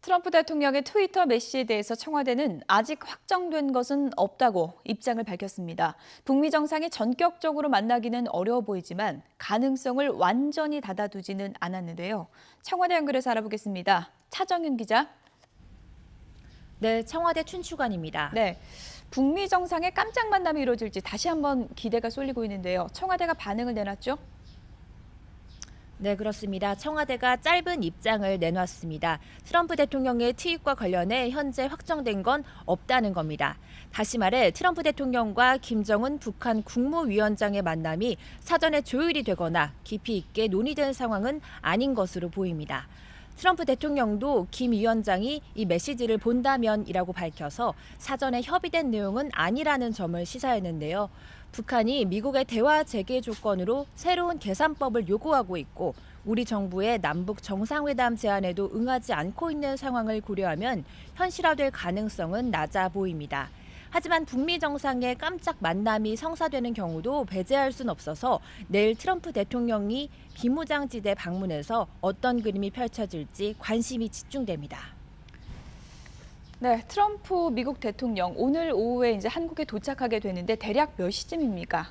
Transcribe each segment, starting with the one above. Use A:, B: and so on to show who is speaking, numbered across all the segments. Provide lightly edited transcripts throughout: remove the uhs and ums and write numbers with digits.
A: 트럼프 대통령의 트위터 메시지에 대해서 청와대는 아직 확정된 것은 없다고 입장을 밝혔습니다. 북미 정상이 전격적으로 만나기는 어려워 보이지만 가능성을 완전히 닫아두지는 않았는데요. 청와대 연결해서 알아보겠습니다. 차정윤 기자.
B: 네, 청와대 춘추관입니다.
A: 네, 북미 정상의 깜짝 만남이 이루어질지 다시 한번 기대가 쏠리고 있는데요. 청와대가 반응을 내놨죠?
B: 네, 그렇습니다. 청와대가 짧은 입장을 내놨습니다. 트럼프 대통령의 트윗과 관련해 현재 확정된 건 없다는 겁니다. 다시 말해 트럼프 대통령과 김정은 북한 국무위원장의 만남이 사전에 조율이 되거나 깊이 있게 논의된 상황은 아닌 것으로 보입니다. 트럼프 대통령도 김 위원장이 이 메시지를 본다면이라고 밝혀서 사전에 협의된 내용은 아니라는 점을 시사했는데요. 북한이 미국의 대화 재개 조건으로 새로운 계산법을 요구하고 있고 우리 정부의 남북 정상회담 제안에도 응하지 않고 있는 상황을 고려하면 현실화될 가능성은 낮아 보입니다. 하지만 북미 정상의 깜짝 만남이 성사되는 경우도 배제할 순 없어서 내일 트럼프 대통령이 비무장지대 방문해서 어떤 그림이 펼쳐질지 관심이 집중됩니다.
A: 네, 트럼프 미국 대통령 오늘 오후에 이제 한국에 도착하게 되는데 대략 몇 시쯤입니까?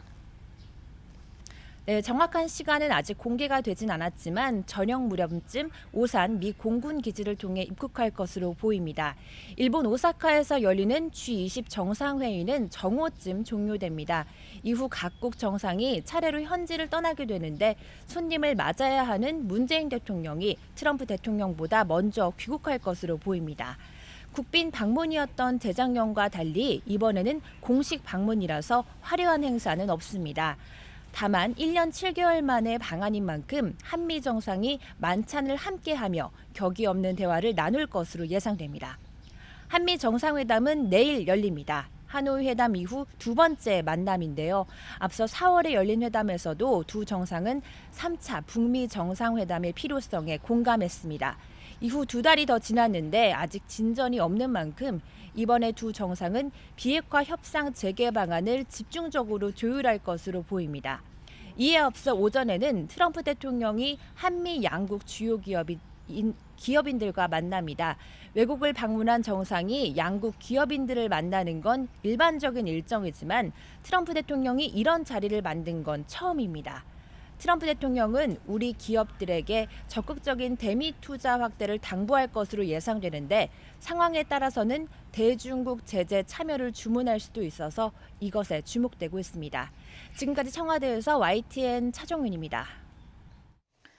B: 네, 정확한 시간은 아직 공개가 되진 않았지만 저녁 무렵쯤 오산 미 공군 기지를 통해 입국할 것으로 보입니다. 일본 오사카에서 열리는 G20 정상회의는 정오쯤 종료됩니다. 이후 각국 정상이 차례로 현지를 떠나게 되는데 손님을 맞아야 하는 문재인 대통령이 트럼프 대통령보다 먼저 귀국할 것으로 보입니다. 국빈 방문이었던 재작년과 달리 이번에는 공식 방문이라서 화려한 행사는 없습니다. 다만 1년 7개월 만의 방한인 만큼 한미 정상이 만찬을 함께하며 격이 없는 대화를 나눌 것으로 예상됩니다. 한미 정상회담은 내일 열립니다. 하노이 회담 이후 두 번째 만남인데요. 앞서 4월에 열린 회담에서도 두 정상은 3차 북미 정상회담의 필요성에 공감했습니다. 이후 두 달이 더 지났는데 아직 진전이 없는 만큼 이번에 두 정상은 비핵화 협상 재개 방안을 집중적으로 조율할 것으로 보입니다. 이에 앞서 오전에는 트럼프 대통령이 한미 양국 주요 기업인들과 만납니다. 외국을 방문한 정상이 양국 기업인들을 만나는 건 일반적인 일정이지만 트럼프 대통령이 이런 자리를 만든 건 처음입니다. 트럼프 대통령은 우리 기업들에게 적극적인 대미 투자 확대를 당부할 것으로 예상되는데 상황에 따라서는 대중국 제재 참여를 주문할 수도 있어서 이것에 주목되고 있습니다. 지금까지 청와대에서 YTN 차정윤입니다.